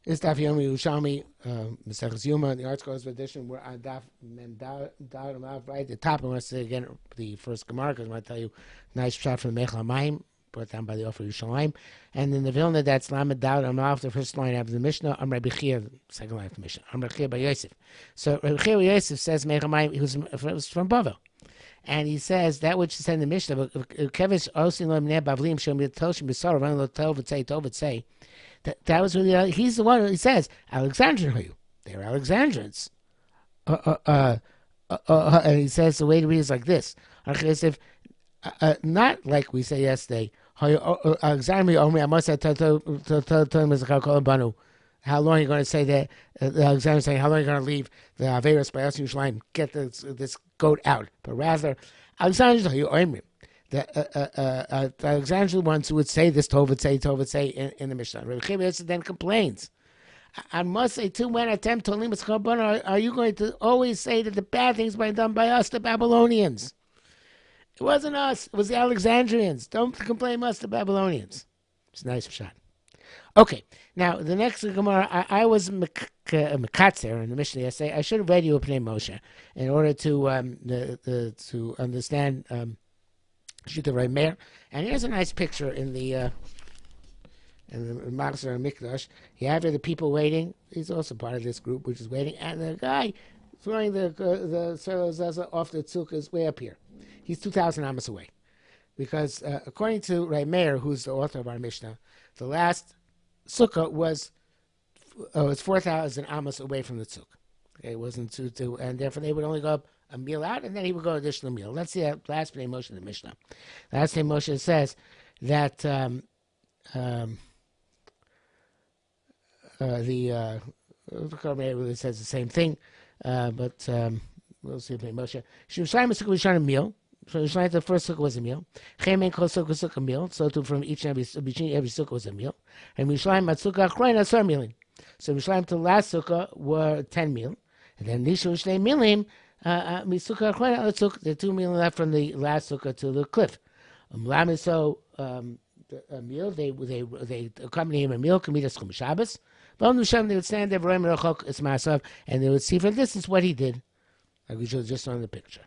This Daf Yomi Yerushalmi Yoma in the Art Scholars edition. We're on Daf Mendal, right at the top. I want to say again the first Gemara because I want to tell you nice shot from the Mechel Hamayim brought down by the Ofer Yerushalayim, and in the Vilna that's Lamed Dal Amalav, the first line of the Mishnah. Rabbi Chia, the second line of the Mishnah. Rabbi Chia by Yosef. So Rabbi Chia by Yosef says Mechel Hamayim. He was from Bavel. And he says that which is said in the Mishnah, Kevish Osin Lomne Bavlim Shom Yitoshim B'Sarav An Lo Tov V'Tzei. That was really, he's the one who says, Alexandrian are you? They're Alexandrians. And he says the way to read is like this. Not like we say yesterday, how long are you going to say that? Alexander saying, how long are you going to leave the Averos by us Yerushalayim, get this goat out? But rather, Alexandrians are you? The Alexandrian ones who would say this Tov say in the Mishnah. Rabbi Chia then complains. I must say too, when attempt to limit Chabon, are you going to always say that the bad things were done by us, the Babylonians? It wasn't us, it was the Alexandrians. Don't complain us, the Babylonians. It's a nice shot. Okay, now the next Gemara, I was Mekatzer in the Mishnah yesterday. I should have read you a Pnei Moshe in order to understand Shita Ray Meir. And here's a nice picture in the Machzor Mikdash. You have the people waiting. He's also part of this group, which is waiting. And the guy throwing the Selo Zaza off the tzuk is way up here. He's 2,000 amos away. Because according to Ray Meir, who's the author of our Mishnah, the last sukkah was 4,000 amos away from the tzuk. Okay, it wasn't two, and therefore they would only go up a meal out, and then he would go additional meal. Let's see that last Pnei Moshe in the Mishnah. Last Pnei Moshe says that it says the same thing, but we'll see Pnei Moshe. Yerushalmi sukkah was a meal. So Yerushalmi, the first sukkah was a meal. Chemen kol sukkah a meal. So too from each and every sukkah was a meal. And Yerushalmi sukkah achroina asar milim. So Yerushalmi to the last sukkah were 10 meal, and then Nishu shnei milim. The 2 meal left from the last sukkah to the cliff. So a meal, they accompany him a meal, Kamidas Chum Shabbos. They would stand there, and they would see from distance what he did. Like we just on the picture.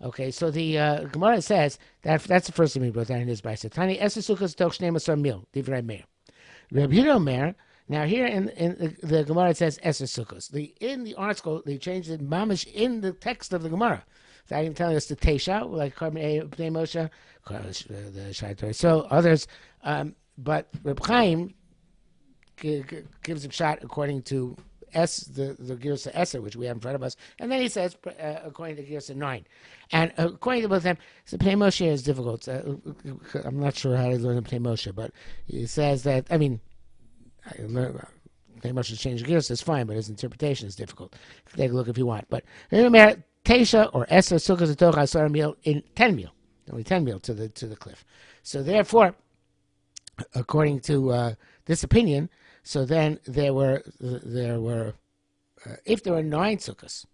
Okay, so the Gemara says that's the first thing he brought down in his Brisa. Tani Eser Sukkos Toch Shnei Masar Mil, Divrei Meir. Rabbi Yehuda Omer. Now here in the Gemara it says Eser Sukkos. In the article they changed it mamish in the text of the Gemara. They're even telling us the Teisha, like Pnei Moshe, the Shaitor. So others, but Reb Chaim gives a shot according to the Girsa Eser, which we have in front of us, and then he says according to Girsa 9. And according to both of them, so Pnei Moshe is difficult. I'm not sure how to learn Pnei Moshe, but he says that, I mean, Pnei Moshe change gears is fine, but his interpretation is difficult. Take a look if you want. But remember, Teisha or Eser Sukkos Toch Asar meal in 10 meal, only 10 meal to the cliff. So therefore, according to this opinion, so then there were if there were 9 sukkahs,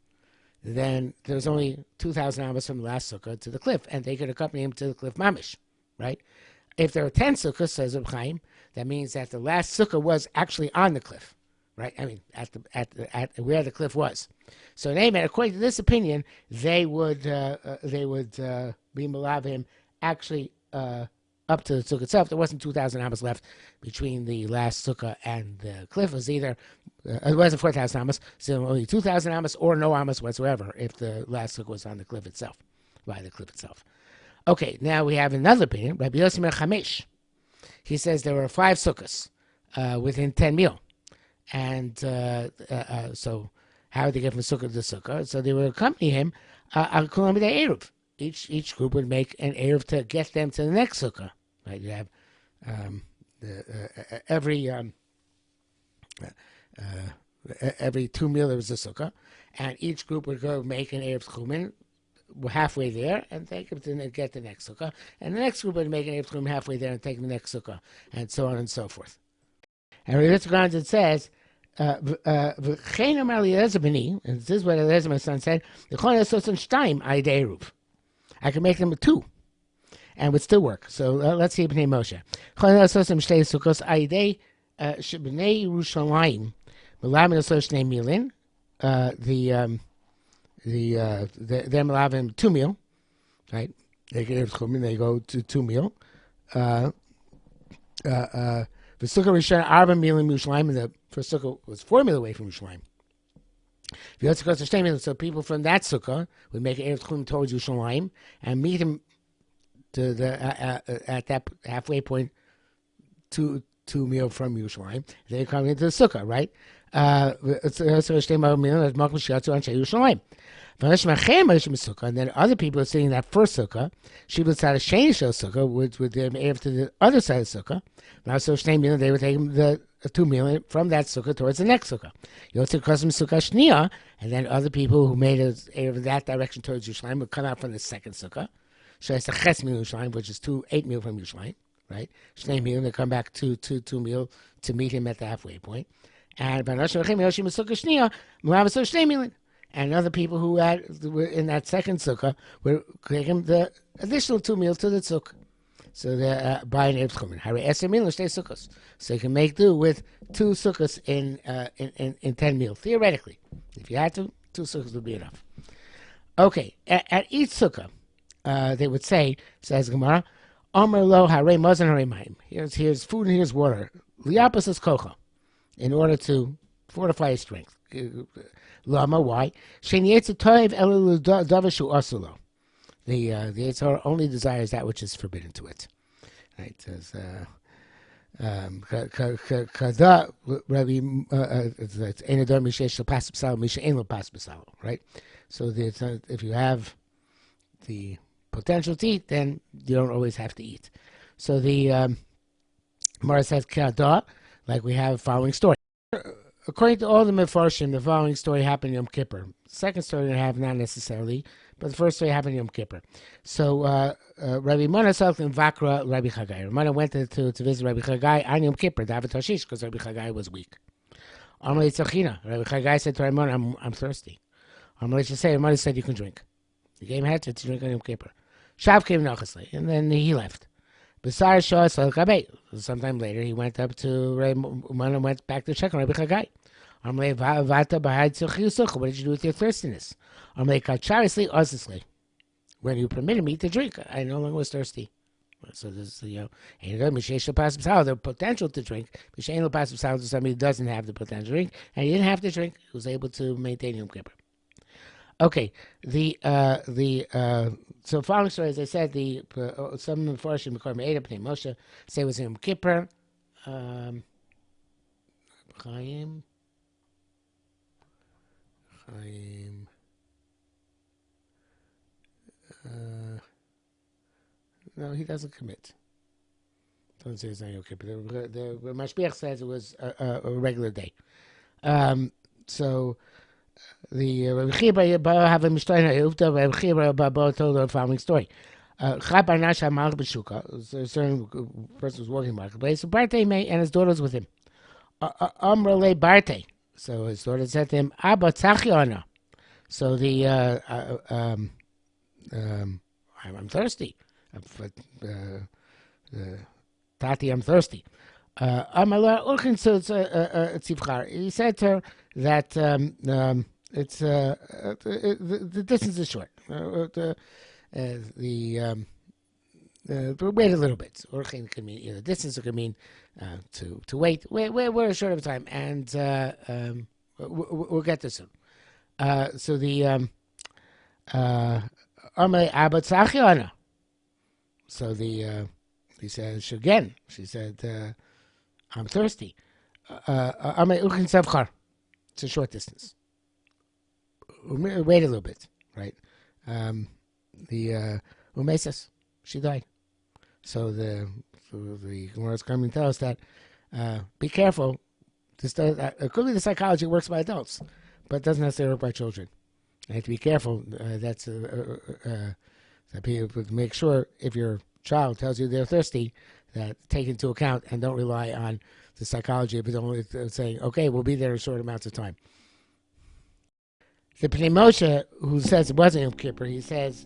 then there was only 2,000 amos from the last sukkah to the cliff, and they could accompany him to the cliff mamish, right? If there are 10 sukkahs, says Reb Chaim, that means that the last sukkah was actually on the cliff, right? I mean, at where the cliff was. So, according to this opinion, they would be malav him actually up to the sukkah itself. There wasn't 2,000 amos left between the last sukkah and the cliff. It was either it wasn't 4,000 amos, so only 2,000 amos or no amos whatsoever if the last sukkah was on the cliff itself, by the cliff itself. Okay, now we have another opinion. Rabbi Yossi ben Chamesh. He says there were 5 sukkahs within 10 mil. And so how would they get from sukkah to sukkah? So they would accompany him al kulam b'dei eruv. Each group would make an eruv to get them to the next sukkah. Right? You have every 2 mil there was a sukkah, and each group would go make an eruv tchumen halfway there and take him to get the next sukkah, and the next group would make an eruv tchumen halfway there and take the next sukkah, and so on and so forth. And Rabbi Grounds it says, and this is what Eliezer my son said, I can make them 2 and would still work. So let's see Pnei Moshe. Malamin Asoshnei Milin. They're Malavim 2 meal, right? They get Chumin, they go to 2 meal. The Sukkah Rishon Arba Milim Yerushalayim, and the first Sukkah was 4 meal away from Yerushalayim. So people from that Sukkah would make an Erev Chum towards Yerushalayim and meet him to the at that halfway point, 2 meal from Yerushalayim. They come into the Sukkah, right? And then other people are sitting in that first Sukkah. She would start a Sheni Sukkah, which would then to the other side of the Sukkah. Now, so they would take the 2 meal from that Sukkah towards the next Sukkah. You also custom Sukkah Shnia, and then other people who made it that direction towards Yerushalayim would come out from the second Sukkah. So it's the Ches Mil Yerushalayim, which is 8 meal from Yerushalayim, right? Shnei Mil, they come back to 2 meal to meet him at the halfway point. And other people who were in that second Sukkah were taking the additional 2 meal to the Sukkah. So they're buying Erev Chumin. So you can make do with 2 sukkahs in 10 meal. Theoretically, if you had to, 2 sukkahs would be enough. Okay, at each sukkah, they would say, says Gemara, Omer lo hare mazon hare mayim. Here's food and here's water. Liapas is kocha, in order to fortify his strength. Lama, why? Shein yetzer toiv elu davar shu asulo. The Yitzhar only desires that which is forbidden to it. Right? It says, right? So if you have the potential to eat, then you don't always have to eat. So the Mara says, like we have a following story. According to all the Mefarshim, the following story happened in Yom Kippur. The second story I have not necessarily, but the first story happened in Yom Kippur. So Rabbi Mana Salk and Vakra, Rabbi Chagai. Rabbi Mana went to visit Rabbi Chagai on Yom Kippur, David Tashish, because Rabbi Chagai was weak. Amalei Tzachina. Rabbi Chagai said to Rabbi Mana, I'm thirsty. Amalei should say, Rabbi Mana said you can drink. He gave him head to drink on Yom Kippur. Shav came nachasli, and then he left. Besar Shah Salkabei. Sometime later, he went up to Rabbi Mana, went back to check on Rabbi Chagai. Amalei Vata Bahad Tzachiyusach. What did you do with your thirstiness? Amalei Kacharisli Osisli. When you permitted me to drink, I no longer was thirsty. So this, the potential to drink. Somebody who doesn't have the potential to drink, and he didn't have to drink. He was able to maintain Yom Kippur. Okay, so following story, as I said, some Mefarshim Moshe say it was Yom Kippur. Chaim. No, he doesn't commit. Don't say it's not Yom Kippur. The Mashbiach says it was a regular day. So the Rabbi Chia have a Mishnah. Rabbi Chia told the following story. A certain person was working in the marketplace. So Barte and his daughter was with him. Amrale Barte. So his daughter said to him, Abba Tzachiana. So I'm thirsty. Tati, I'm thirsty. He said to her that the distance is short. Wait a little bit. Orchin can mean distance. It can mean to wait. We're a short of time, and we'll get this soon. So the Amay Abba Tzachiana. So he says again. She said, "I'm thirsty." Amay Uchin Savchar. It's a short distance. Wait a little bit, right? The Umesas, she died. So the Gemara is coming to tell us that be careful. It could be the psychology works by adults, but it doesn't necessarily work by children. You have to be careful. That people make sure if your child tells you they're thirsty, that take into account and don't rely on the psychology of it only saying, okay, we'll be there in short amounts of time. The Pnei Moshe, who says it wasn't Yom Kippur, he says,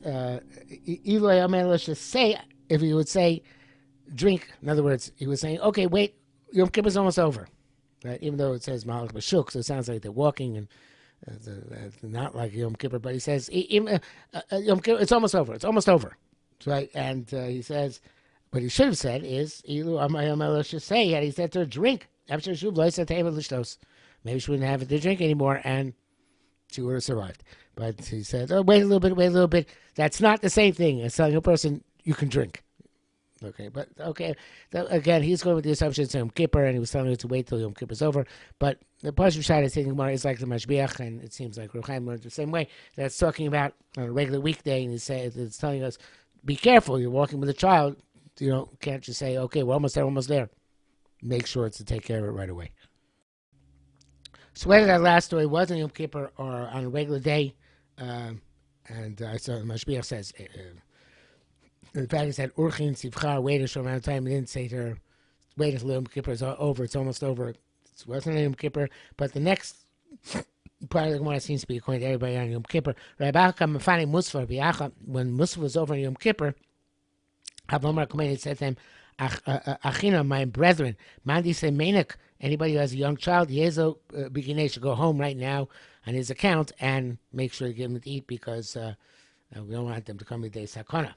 say, if he would say, drink, in other words, he was saying, okay, wait, Yom Kippur's almost over. right? Even though it says Malach Bashuk, so it sounds like they're walking and not like Yom Kippur, but he says Yom Kippur, it's almost over. It's almost over, right? And he says, what he should have said is, Ilu Amayom should say, and he said to her, drink. Maybe she wouldn't have it to drink anymore, and she would have survived. But he said, oh, wait a little bit, wait a little bit. That's not the same thing as telling a person you can drink. Okay, but okay. Again, he's going with the assumption it's Yom Kippur, and he was telling her to wait till Yom Kippur's over. But the Pashup Shad is thinking more is like the Mashbiach, and it seems like Ruchaim learned the same way. That's talking about on a regular weekday, and it's telling us, be careful. You're walking with a child. Can't just say, okay, we're almost there, almost there. Make sure to take care of it right away. So whether that last story was on Yom Kippur or on a regular day, and I saw the Mashbiach says. In fact, he said, Urchin Sivchar, wait a short amount of time. He didn't say to her, wait until Yom Kippur is over. It's almost over. It wasn't Yom Kippur. But the next part of the Gemara seems to be according to everybody on Yom Kippur. When Musaf was over on Yom Kippur, He said to them, Achina, my brethren, Mandi say Menik, anybody who has a young child, Yezo Begineh should go home right now on his account and make sure to give him to eat because we don't want them to come with day Sakana.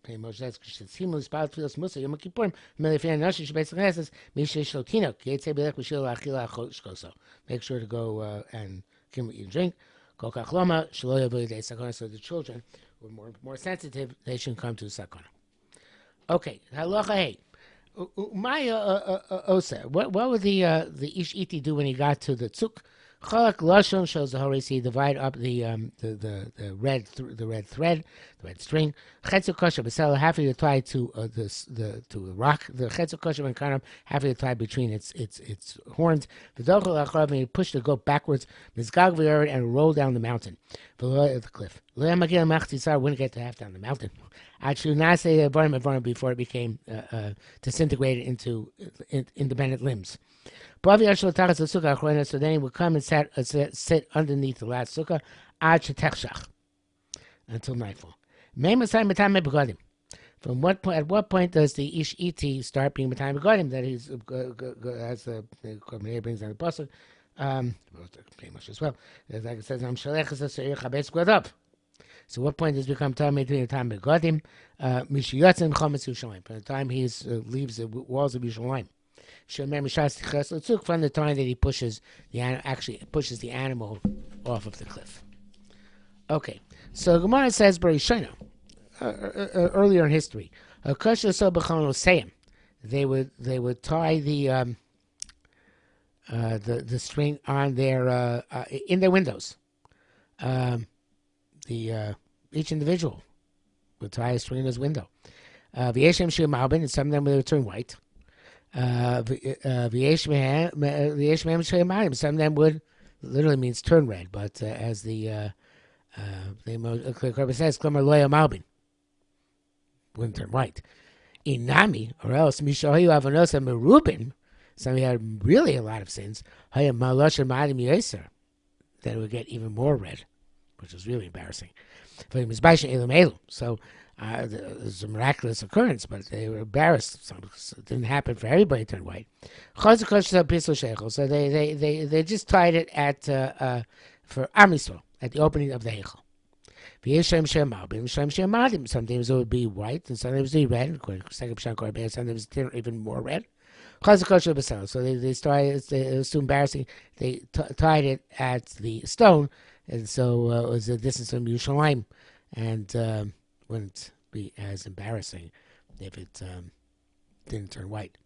Pay Moshe says, "Simu spal tfilas Musa Yom Kippurim." Melefin Nashi she basically says, "Mishe Shlotino Kietze Belech B'Shil Achila Choshkoso." Make sure to go and give them eat and drink. Kol Kachloma Shlo Yavui Day Sakana. So the children who are more sensitive, they shouldn't come to Sakana. Okay, halacha hey. Osa. What would the Ish Iti do when he got to the Tzuk? Chalak Lashon shows the Horesi divide up the red thread, the red string. Chetzu Kosher Basela half of it tied to the rock. The Chetzu Kosher and Kanam half of it tied between its horns. The Dochel Achrav and he pushed the goat backwards. Mizgag V'Yered and rolled down the mountain, below the cliff. Leah Magil Machtisar wouldn't get to half down the mountain. Actually, Nase Varm before it became disintegrated into independent limbs. So then he would come and sit underneath the last sukkah until nightfall. From what point? At what point does the ish iti start being Matayim Begadim? That he's as the brings down the pasuk, pretty much as well. Like it says, "I'm shalech es So what point does it become time between the time Begadim? Mishiyatzim Chometz Yerushalayim. From the time he leaves the walls of Yerushalayim. From the time that he pushes the animal off of the cliff. Okay, so Gemara says earlier in history, they would tie the string on their in their windows. Each individual would tie a string in his window. And some of them would turn white. Some of them would literally means turn red, but as the says, wouldn't turn white. Inami, or else Mishahiyu Avanosa Merubin, somebody had really a lot of sins, then it would get even more red, which was really embarrassing. So it was a miraculous occurrence, but they were embarrassed. So it didn't happen for everybody to turn white. So they just tied it at for Am Yisrael at the opening of the Heichal. Sometimes it would be white, and sometimes it would be red. Sometimes it was even more red. So they started. It was too embarrassing. They tied it at the stone, and so it was a distance from Yerushalayim, and wouldn't be as embarrassing if it didn't turn white.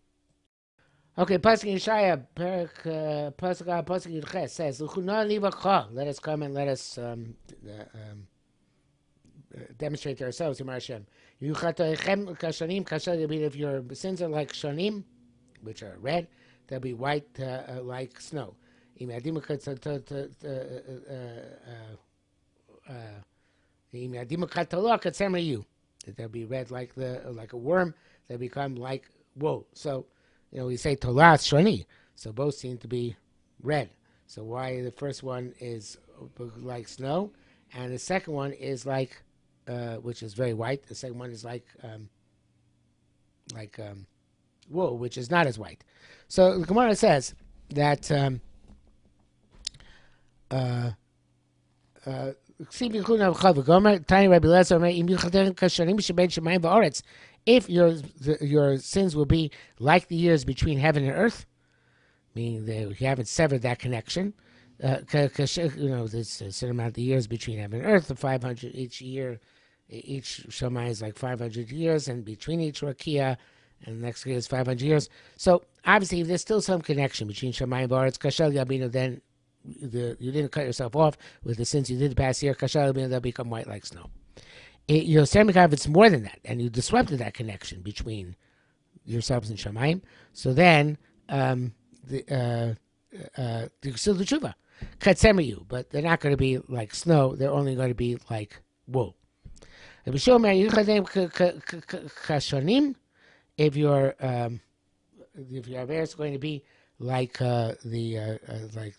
Okay, Pasuk Yeshaya, Pasuk Yudches says, "Let us come and let us demonstrate to ourselves, Yom Hashem. If your sins are like shanim, which are red, they'll be white like snow. They'll be red like a worm. They become like wool. So, we say Tolas Shani. So both seem to be red. So why the first one is like snow, and the second one is like, which is very white. The second one is like wool, which is not as white. So the Gemara says, that if your sins will be like the years between heaven and earth, meaning that you haven't severed that connection. There's a certain amount of years between heaven and earth. The 500 each year, each Shammai is like 500 years, and between each Rakia and the next year is 500 years. So obviously, there's still some connection between Shammai and Baretz. Kashel Yabino, then you didn't cut yourself off with the sins you did the past year. Kashel Yabino, they'll become white like snow. If it's more than that, and you disrupted that connection between yourselves and Shamayim, so then the still the tshuva. Katsemayu, but they're not going to be like snow. They're only going to be like wool. If your aver is going to be like the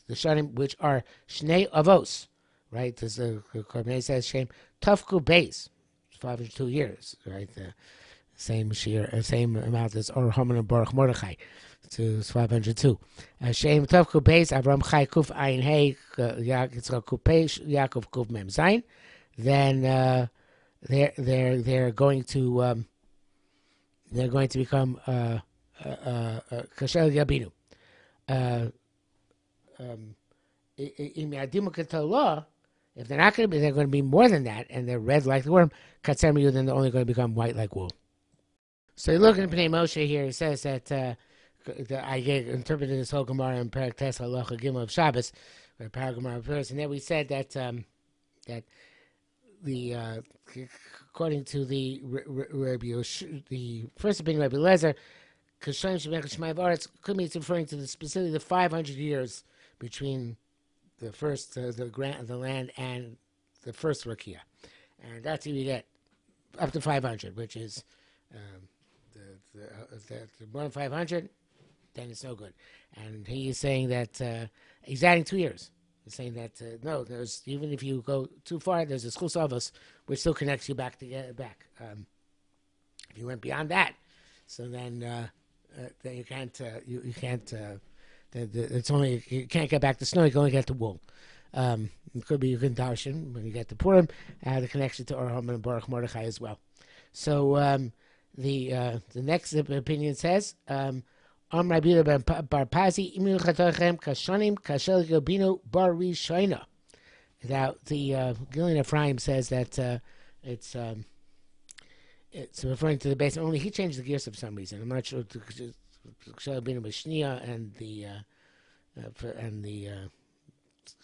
shanim, which are shnei avos, right? There's the Korbanei says shame tafku beis, 502 years, right? The same amount as Or Haman and Baruch Mordechai. To 502. Shem Tov Kupeis Avram Chai Kuf Ayin Hey Yitzchak Kupeis Yaakov Kuf Mem Zayin. Then they're going to become Kashel Yabinu. In Yadimu Ketala, if they're not going to be, they're going to be more than that, and they're red like the worm. Katzemayu, then they're only going to become white like wool. So you look at Pnei Moshe here. It says that. I interpreted this whole Gemara in Perek Tes Halacha Gimel of Shabbos, or Paragamara first, and then we said that that the according to the the first opinion of Rabbi Lezer, Kashem Shemech Shmai Varetz could be it's referring to specifically the 500 years between the first the land and the first Rakia, and that's how you get up to 500, which is the more than 500. Then it's no good. And he is saying that he's adding 2 years. He's saying that no, there's even if you go too far, there's a schus avos which still connects you back to back. If you went beyond that, so then you can't you can't. It's only you can't get back to snow. You can only get to wool. It could be you can darshan when you get to Purim. The connection to Or Haman and Baruch Mordechai as well. So the next opinion says. Bar Pazi Imil Chatochem Kashanim Kashel Yobino Bar Rishoina. Now the Gillian Ephraim says that it's referring to the base. Only he changed the gears for some reason. I'm not sure. Kashel Yobino Bashnia and the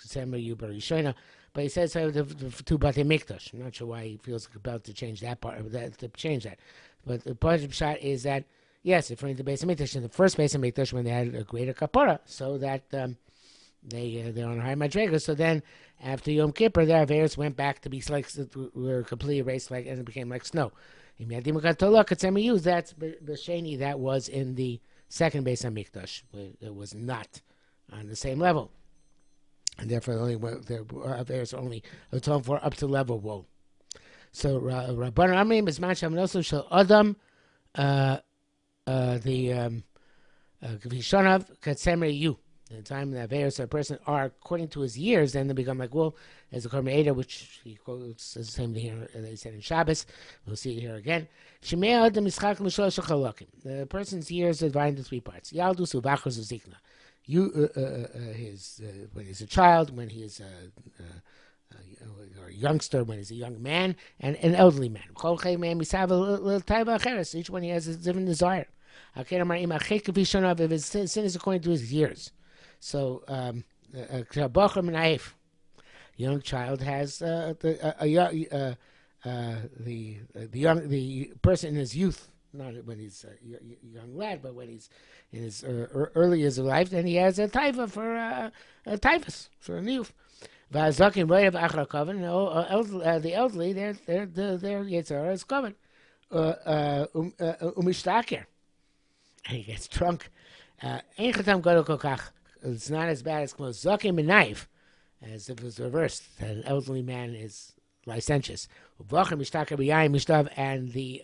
Kasemayu Bar Rishoina. But he says to Batei Mikdash. I'm not sure why he feels about to change that part. To change that. But the part of the shot is that. Yes, referring to the Beis Hamikdash, in the first Beis Hamikdash when they had a greater kapara, so that they're on a high madrega. So then, after Yom Kippur, their averos went back to be like were completely erased, like and it became like snow. That's b'sheni that was in the second Beis Hamikdash, where it was not on the same level, and therefore their averos only atoned for up to level woe. So Rabban Amrim is man shamanosu shel Adam. The Kvishonav Katsemayu. The time that Averos a person are according to his years, then they become like wool, as the Korban Eder, which he quotes the same thing here that he said in Shabbos. We'll see it here again. The person's years are divided into 3 parts. Yaldus Uvachos Uzikna. When he's a child, when he is or a youngster, when he's a young man, and an elderly man. Each one he has a different desire. If his sin is according to his years. So, young child has the person in his youth, not when he's a young lad, but when he's in his early years of life, then he has a taiva for a typhus for a youth. V'azakin royav achar koven. The elderly, their yitzhara is covered. Umishtaker. And he gets drunk. Ein chatam gadol kol kach. It's not as bad as zakin b'naif, as if it was reversed. That an elderly man is licentious. Uvachar mishtaker b'yayin mishtav, and the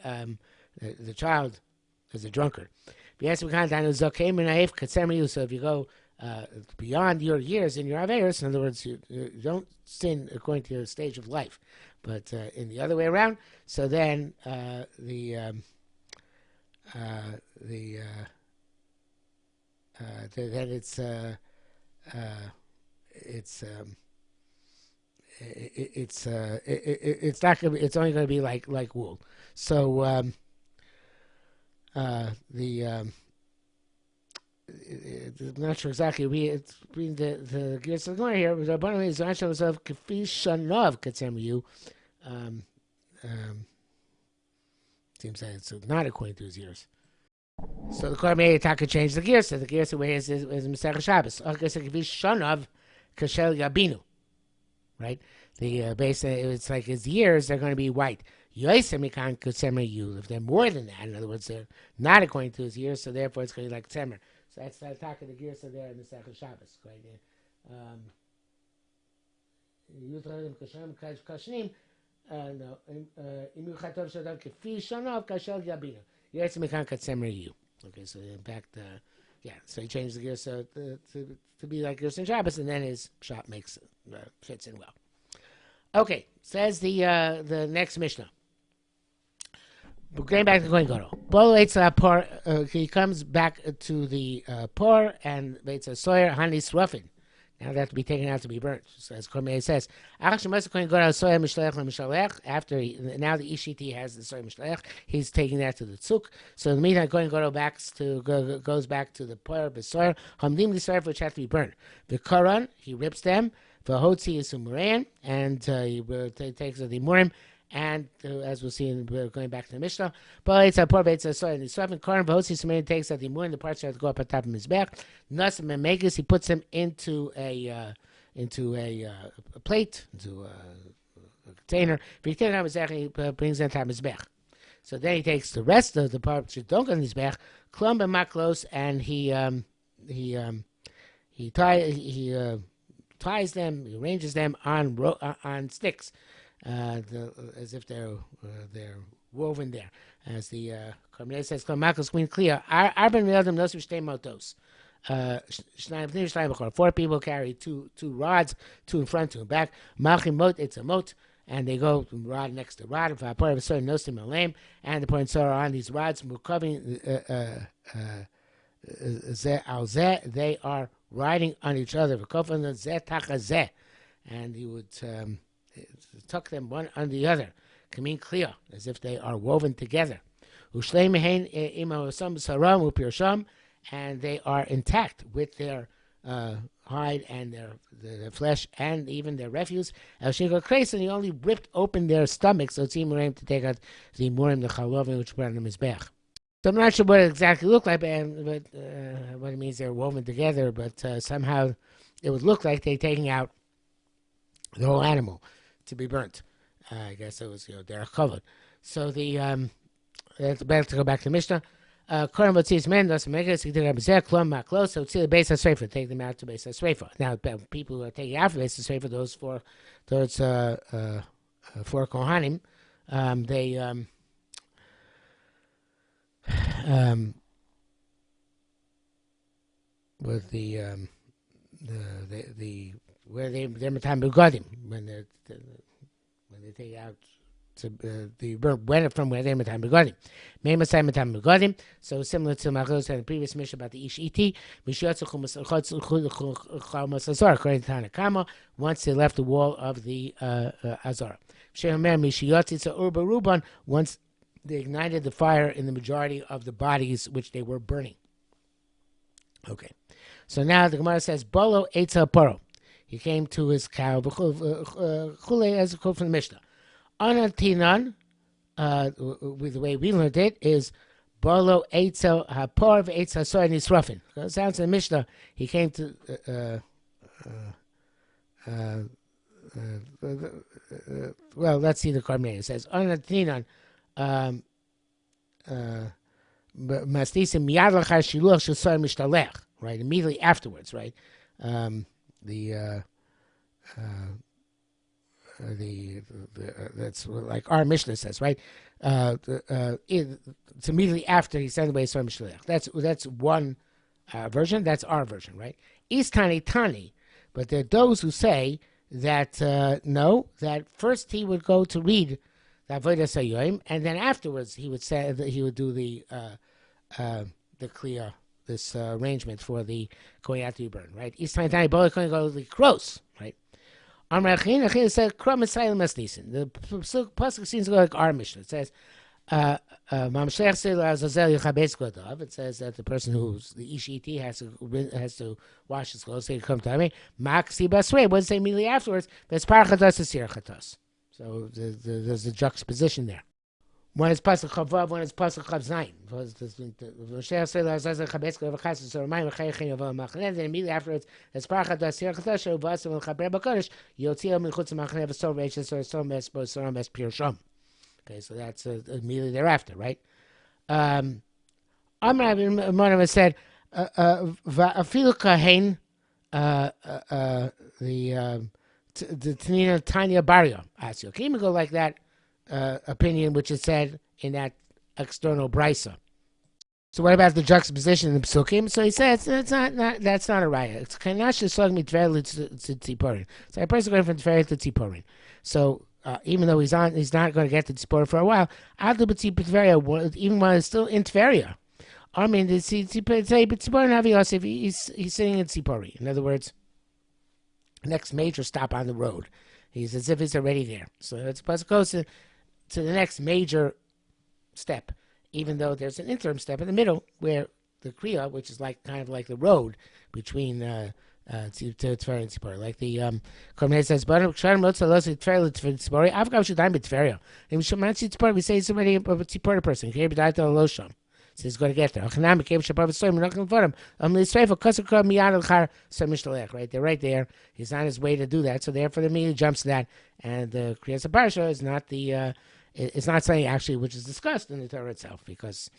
child is a drunkard. So if you go beyond your years in your Averis. In other words, you don't sin according to your stage of life, but in the other way around. So then then it's not gonna be, it's only gonna be like wool. So the I'm not sure exactly. It's reading the gears of the Gemara here. The bottom is Rashi was of Kafi Shanov Katzemu. Um, um, Seems that it's not according to his years. So the Kormei Taka changed the gears. So the gears away is Masech Shabbos. Kafi Shanov Kashel Yabinu. Right? The base, it's like his years, they're going to be white. If they're more than that, in other words, they're not according to his years, so therefore it's going to be like Tzemer. So that's the attack of the gears there in the Second Shabbos. Okay, so in fact, so he changed the gears to be like Gears and Shabbos, and then his shop fits in well. Okay, says the next Mishnah. Going back to Kohen Gadol. He comes back to the por and it's a soyer hanis ruffin. Now they have to be taken out to be burnt. So as Kormei says, after now the Ishiti has the soyer mishlech, he's taking that to the tzuk. So in the meantime, Kohen Gadol goes back to the por besoyer hamdim l'soyer which have to be burnt. The Koran, he rips them. The hotzi is umuran, and he takes the murim. And as we'll see, going back to the Mishnah, but it's a poor beit soy and the swafin korn v'hotzi sumein takes that the murim, the parts that have to go up on top of his back. Nasim and megas, he puts them into a plate, into a container. He brings them on top of his back. So then he takes the rest of the parts that don't go on his back, klum and maklos, and he ties them, he arranges them on sticks. As if they're woven there, as the Kormei says, "Makos queen clear." Arban reeldim nosu shtei motos. 4 people carry two rods, 2 in front, 2 in back. Malchim mot, it's a mot, and they go rod next to rod. If I put a certain nosim alam, and the point are on these rods, mukaving they are riding on each other. And he would tuck them one on the other, kamin clear, as if they are woven together. And they are intact with their hide and their flesh and even their refuse. And he only ripped open their stomachs, so to take out the murim, the chalovim, which put on the mizbech. So I'm not sure what it exactly looked like, but what it means they're woven together, but somehow it would look like they're taking out the whole animal to be burnt. I guess it was, they're covered. So it's better to go back to Mishnah. Koram Votzi's men doesn't make it. So it's the base of Sreifa. Take them out to base of Sreifa. Now, people who are taking out the base of Sreifa, those four Kohanim, they with the where they're matam begodim when they take out the burn from where they're matam begodim. May masay matam begodim. So similar to Machlos and the previous mission about the ish iti. According to Tanakama, once they left the wall of the Azara. Once they ignited the fire in the majority of the bodies which they were burning. Okay. So now the Gemara says, Bolo Eitzel Poro. He came to his cow, Chule, as a quote from the Mishnah. Anatinan, with the way we learned it, is Bolo Eitzel Hapor Eitzel Soy Nisrafin. It sounds in the Mishnah. He came to, well, let's see the Kormei. It says, Anatinan, Mastisim Miyad Lachar Shiluch Shesor Mishtalech. Right, immediately afterwards, right? That's like our Mishnah says, right? It's immediately after he sent away Yisrael Mishlech. That's one version. That's our version, right? Istani Tani. But there are those who say that no, that first he would go to read the Avodas Hayoim, and then afterwards he would say that he would do the Kliya, this arrangement for the going out to be burned, right? Istani Tani both going to go to the cross, right? Amar Achin, Achin said Kram Mitzrayim Mas Nisan. The pasuk seems to go like our Mishnah. It says. It says that the person who's the ishiti has to wash his clothes. They come to me. Maxi basrei. What does it say immediately afterwards? So there's a juxtaposition there. One is pasuk chavav, one is pasuk chav zayin. Then immediately afterwards, it's parchadas sirchatas shovas and chaber bakodesh yotzia michutz machane v'sor reiches or so mes pirsham. Okay, so that's immediately thereafter, right? Amar Rabbi said, "Afilu kahen the Tanina Tanya Barya Asio." Can even go like that opinion, which is said in that external brisa. So what about the juxtaposition in the psukim? So he says that's not a raya. It's kanash shesog mitver to tziporin. So a person going from tver to tziporin. So even though he's not going to get to Tzipora for a while, even while he's still in Tveria. I mean, he's sitting in Tzipori. In other words, next major stop on the road. He's as if he's already there. So it's supposed to go to the next major step, even though there's an interim step in the middle where the Kriya, which is kind of like the road between to Tveria and Tzipori. Like the Korbanei says, we say it's already a Tzipori person. So he's going to get there. Right, they're right there. He's on his way to do that. So therefore, the immediately jumps to that. And the Kriyas Parsha is not it's not something actually which is discussed in the Torah itself, because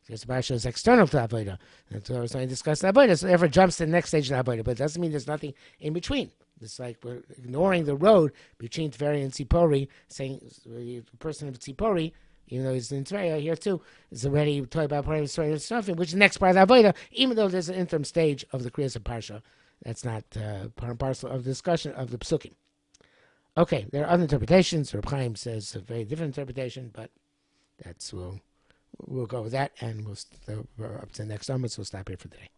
Kriyas Parsha is external to Avodah. The Torah is only discussed in Avodah, so therefore jumps to the next stage of Avodah. But it doesn't mean there's nothing in between. It's like we're ignoring the road between Tveria and Tzipori, saying the person of Tzipori, even though he's in Tveria here too, is already talking about part of the story of stuff, which is the next part of the Avodah, even though there's an interim stage of the Kriyas Parsha. That's not part and parcel of the discussion of the Psukim. Okay, there are other interpretations. Reb Chaim says a very different interpretation, but we'll go with that, and we'll up to the next moment, so we'll stop here for today.